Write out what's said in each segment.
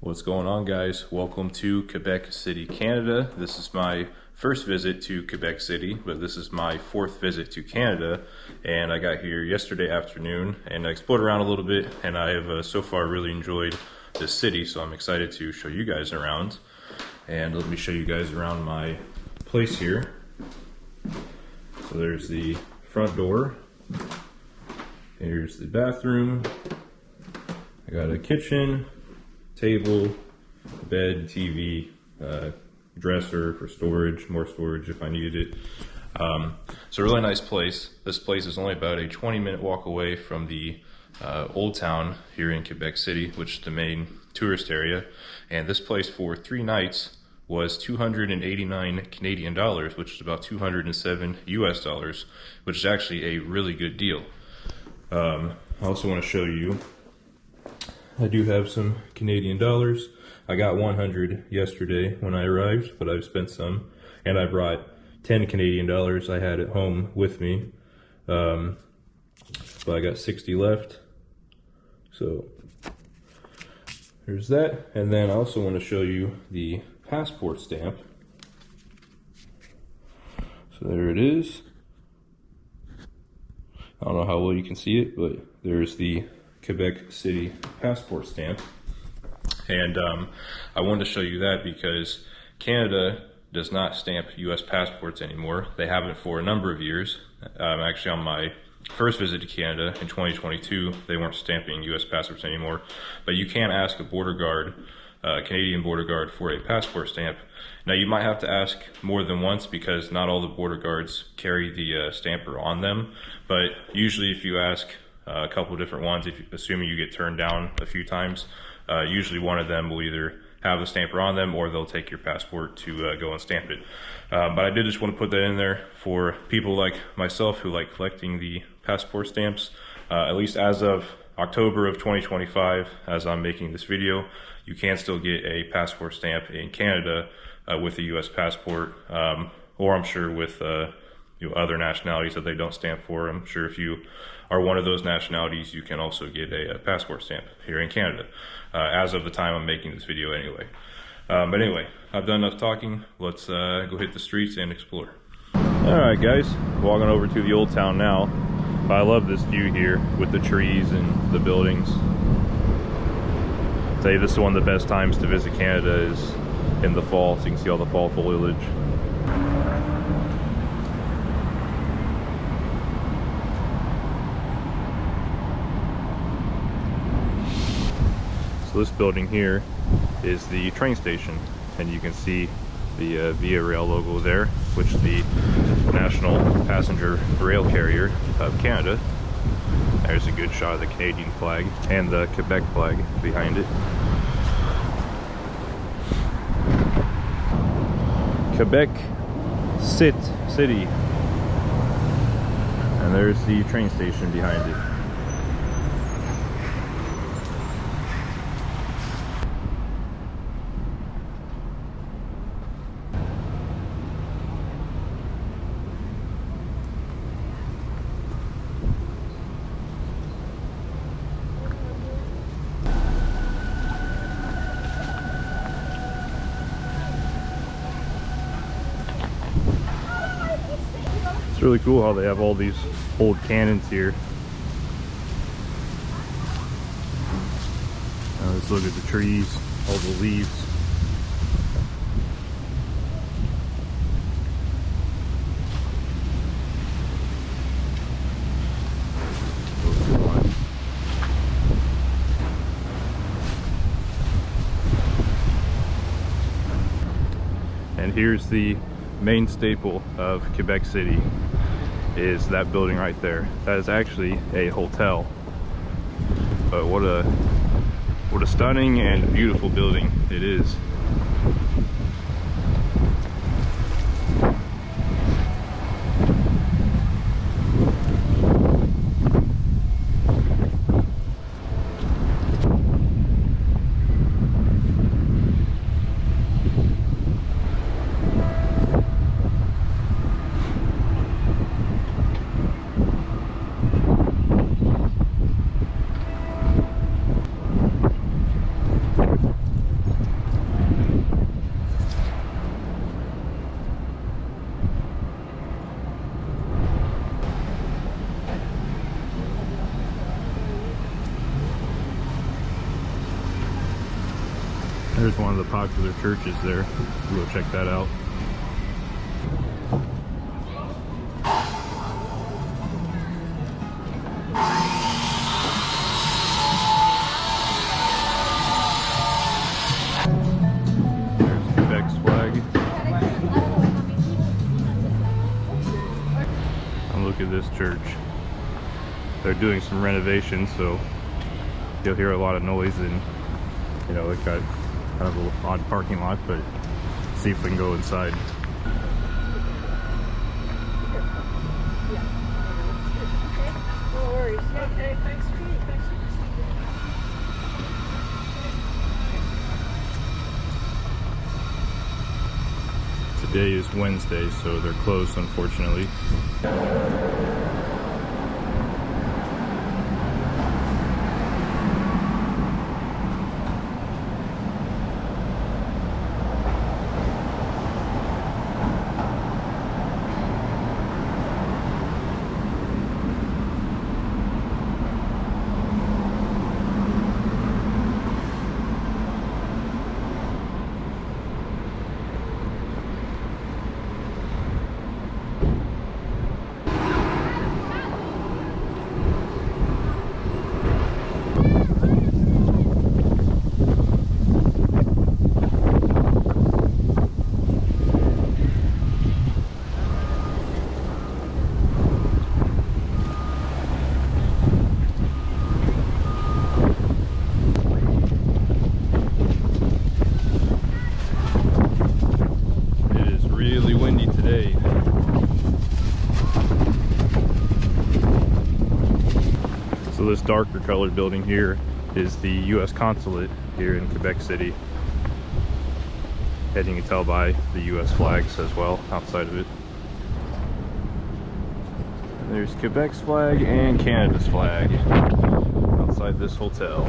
What's going on, guys? Welcome to Quebec City, Canada. This is my first visit to Quebec City, but this is my fourth visit to Canada, and I got here yesterday afternoon and I explored around a little bit, and I have so far really enjoyed this city, so I'm excited to show you guys around. And let me show you guys around my place here. So there's the front door. Here's the bathroom. I got a kitchen, table, bed, TV, dresser for storage, more storage if I needed it. It's a really nice place. This place is only about a 20-minute walk away from the Old Town here in Quebec City, which is the main tourist area. And this place for 3 nights was 289 Canadian dollars, which is about 207 US dollars, which is actually a really good deal. I also want to show you, I do have some Canadian dollars. I got 100 yesterday when I arrived, but I've spent some, and I brought 10 Canadian dollars I had at home with me. But I got 60 left. So there's that. And then I also want to show you the passport stamp. So there it is. I don't know how well you can see it, but there's the Quebec City passport stamp. And I wanted to show you that because Canada does not stamp US passports anymore. They haven't for a number of years. Actually, on my first visit to Canada in 2022, they weren't stamping US passports anymore. But you can ask a border guard, Canadian border guard, for a passport stamp. Now you might have to ask more than once because not all the border guards carry the stamper on them. But usually if you ask a couple of different ones, assuming you get turned down a few times, usually one of them will either have the stamper on them or they'll take your passport to go and stamp it. But I did just want to put that in there for people like myself who like collecting the passport stamps. At least as of October of 2025, as I'm making this video, you can still get a passport stamp in Canada with a US passport, or I'm sure with other nationalities that they don't stamp for. I'm sure if you are one of those nationalities, you can also get a passport stamp here in Canada, as of the time I'm making this video anyway. But anyway, I've done enough talking. Let's go hit the streets and explore. Alright guys, walking over to the Old Town now. I love this view here with the trees and the buildings. I'll tell you, this is one of the best times to visit Canada is in the fall, so you can see all the fall foliage. So this building here is the train station, and you can see the Via Rail logo there, which is the National Passenger Rail Carrier of Canada. There's a good shot of the Canadian flag and the Quebec flag behind it. Quebec City. And there's the train station behind it. It's really cool how they have all these old cannons here. Now let's look at the trees, all the leaves. And here's the main staple of Quebec City, is that building right there. That is actually a hotel, but what a stunning and beautiful building it is. There's one of the popular churches there. We'll go check that out. There's Quebec's flag. And look at this church. They're doing some renovations, so you'll hear a lot of noise, and you know, they've got kind of an odd parking lot, but see if we can go inside. No worries. Okay, thanks. Today is Wednesday, so they're closed, unfortunately. So this darker colored building here is the U.S. consulate here in Quebec City. And you can tell by the U.S. flags as well outside of it. And there's Quebec's flag and Canada's flag outside this hotel.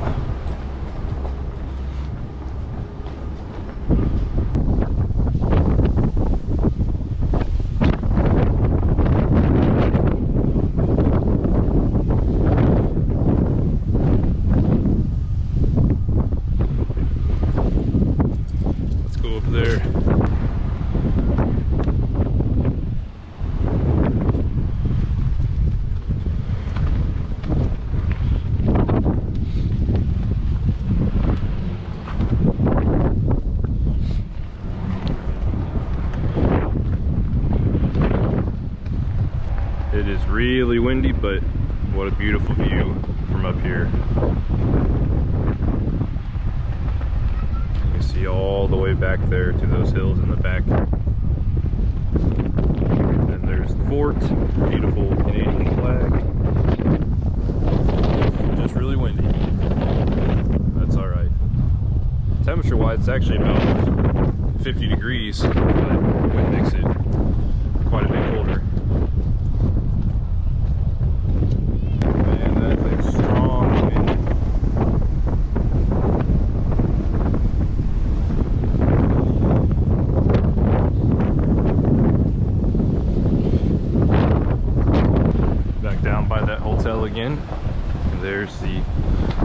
There. It is really windy, but what a beautiful view from up here. See all the way back there to those hills in the back. And there's the fort, beautiful Canadian flag. Just really windy. That's alright. Temperature wise, it's actually about 50 degrees, but the wind makes it quite a bit colder. Man, that thing's strong wind. Down by that hotel again. And there's the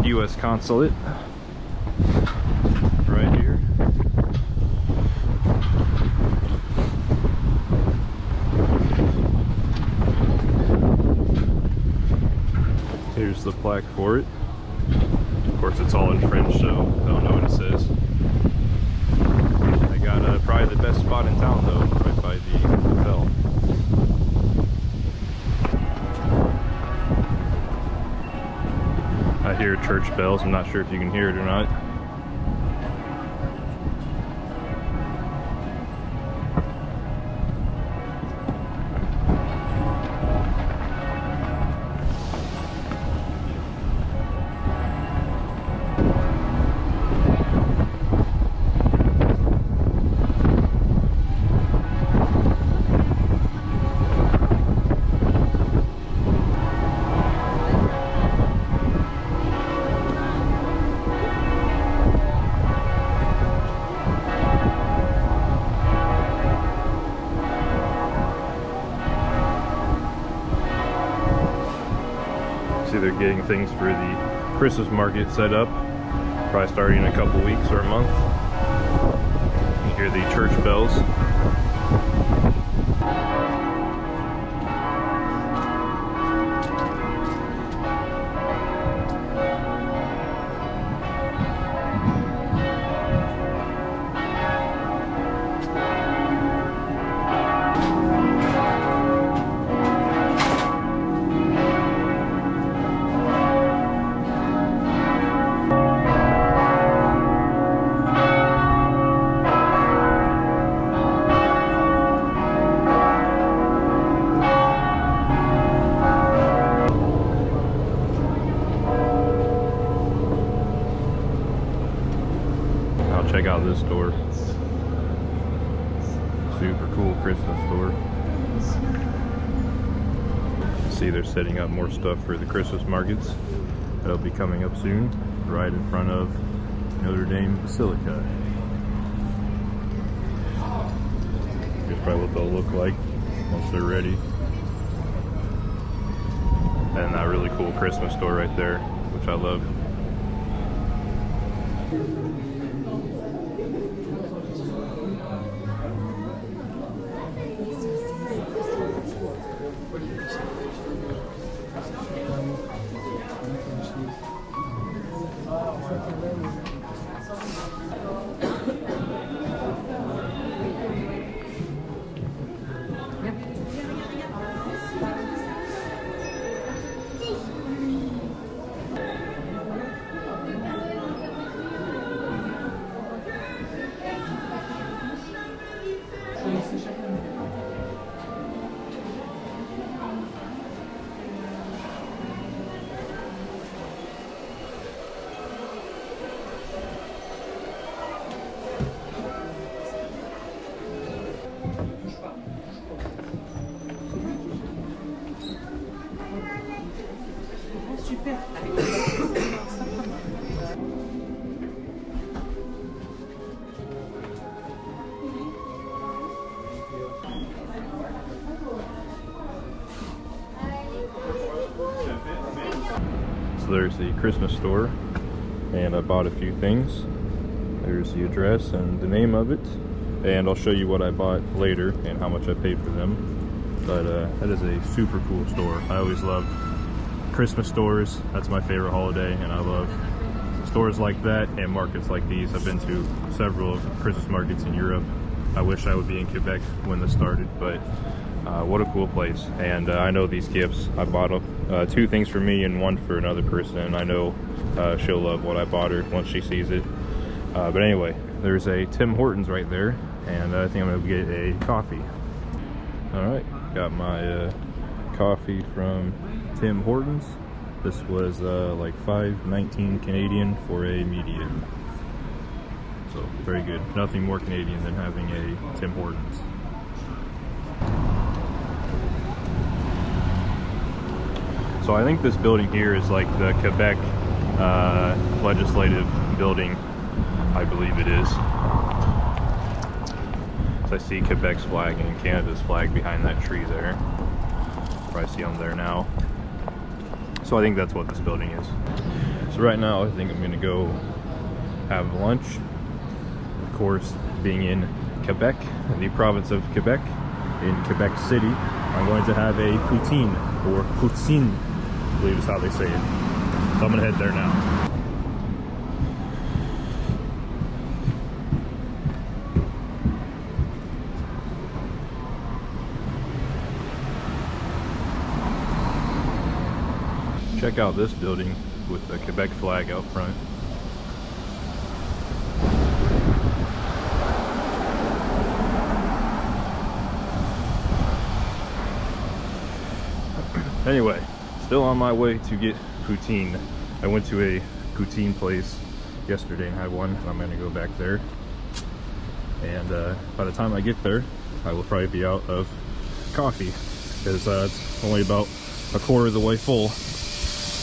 U.S. consulate right here. Here's the plaque for it. Of course, it's all in French, so I don't know what it says. I got probably the best spot in town though, right by the hotel. I hear church bells. I'm not sure if you can hear it or not. They're getting things for the Christmas market set up, probably starting in a couple weeks or a month. hear the church bells. Check out this store. Super cool Christmas store. See, they're setting up more stuff for the Christmas markets that'll be coming up soon, right in front of Notre Dame Basilica. Here's probably what they'll look like once they're ready. And that really cool Christmas store right there, which I love. So there's the Christmas store, and I bought a few things. There's the address and the name of it, and I'll show you what I bought later and how much I paid for them. But that is a super cool store. I always love Christmas stores. That's my favorite holiday, and I love stores like that and markets like these. I've been to several Christmas markets in Europe. I wish I would be in Quebec when this started, but what a cool place. And I know these gifts, I bought two things for me and one for another person, and I know she'll love what I bought her once she sees it. But anyway, there's a Tim Hortons right there, and I think I'm gonna get a coffee. All right, got my coffee from Tim Hortons. This was like $5.19 Canadian for a medium. So very good. Nothing more Canadian than having a Tim Hortons. So I think this building here is like the Quebec legislative building. I believe it is. So I see Quebec's flag and Canada's flag behind that tree there. Probably see them there now. So I think that's what this building is. So right now I think I'm gonna go have lunch. Of course, being in Quebec, the province of Quebec, in Quebec City, I'm going to have a poutine, or poutine, I believe is how they say it. So I'm gonna head there now. Check out this building with the Quebec flag out front. Anyway, still on my way to get poutine. I went to a poutine place yesterday and had one, and I'm gonna go back there. And by the time I get there, I will probably be out of coffee, because it's only about a quarter of the way full.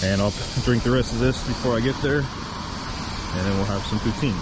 And I'll drink the rest of this before I get there, and then we'll have some poutine.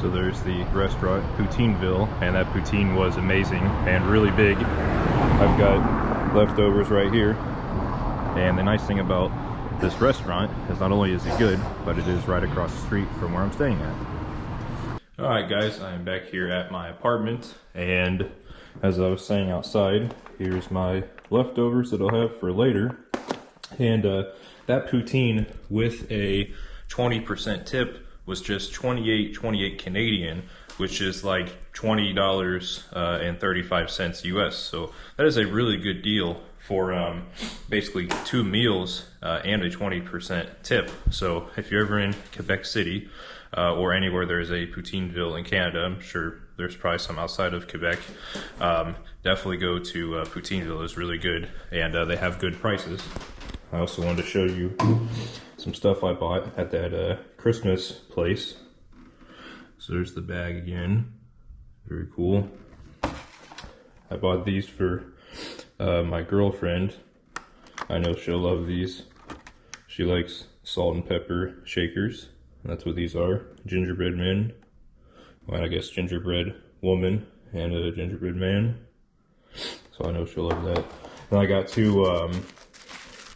So there's the restaurant, Poutineville, and that poutine was amazing and really big. I've got leftovers right here. And the nice thing about this restaurant is not only is it good, but it is right across the street from where I'm staying at. All right, guys, I am back here at my apartment, and as I was saying outside, here's my leftovers that I'll have for later. And that poutine with a 20% tip was just $28 Canadian, which is like $20.35 US. So that is a really good deal for basically 2 meals and a 20% tip. So if you're ever in Quebec City or anywhere there's a Poutineville in Canada, I'm sure there's probably some outside of Quebec, definitely go to Poutineville. It's really good, and they have good prices. I also wanted to show you some stuff I bought at that Christmas place. So there's the bag again, very cool. I bought these for my girlfriend. I know she'll love these. She likes salt and pepper shakers. That's what these are. Gingerbread men. Well, I guess gingerbread woman and a gingerbread man. So I know she'll love that. And I got two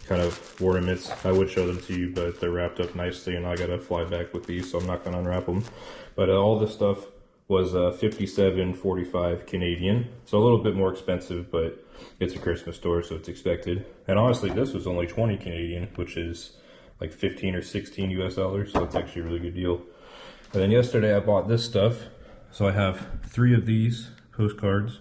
kind of ornaments. I would show them to you, but they're wrapped up nicely, and I gotta fly back with these, so I'm not gonna unwrap them. But all this stuff was $57.45 Canadian, so a little bit more expensive, but it's a Christmas store, so it's expected. And honestly, this was only 20 Canadian, which is like 15 or 16 US dollars, so it's actually a really good deal. And then yesterday I bought this stuff, so I have 3 of these postcards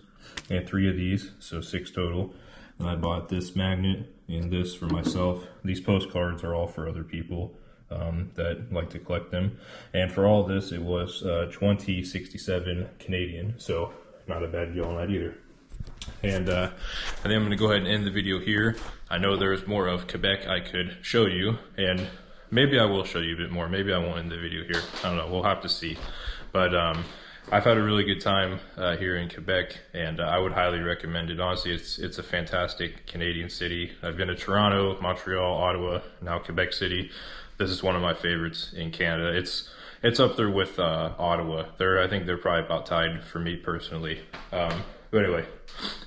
and 3 of these, so 6 total. And I bought this magnet and this for myself. These postcards are all for other people that like to collect them. And for all this, it was $20.67 Canadian, so not a bad deal on that either. And I think I'm going to go ahead and end the video here. I know there's more of Quebec I could show you, and maybe I will show you a bit more. Maybe I won't end the video here. I don't know. We'll have to see. But I've had a really good time here in Quebec, and I would highly recommend it. Honestly, it's a fantastic Canadian city. I've been to Toronto, Montreal, Ottawa, now Quebec City. This is one of my favorites in Canada. It's up there with Ottawa. I think they're probably about tied for me personally. But anyway,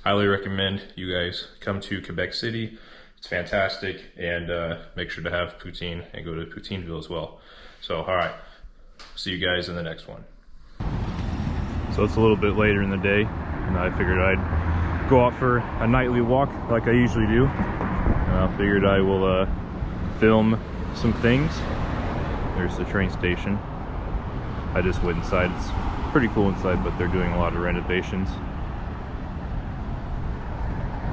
highly recommend you guys come to Quebec City. It's fantastic, and make sure to have poutine and go to Poutineville as well. So, all right, see you guys in the next one. So it's a little bit later in the day, and I figured I'd go out for a nightly walk like I usually do. And I figured I will film some things. There's the train station. I just went inside. It's pretty cool inside, but they're doing a lot of renovations.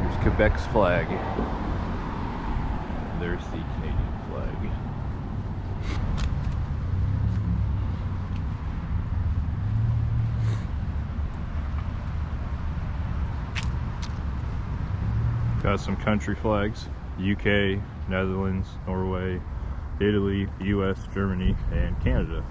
There's Quebec's flag. There's the Canadian flag. Got some country flags: UK, Netherlands, Norway, Italy, US, Germany, and Canada.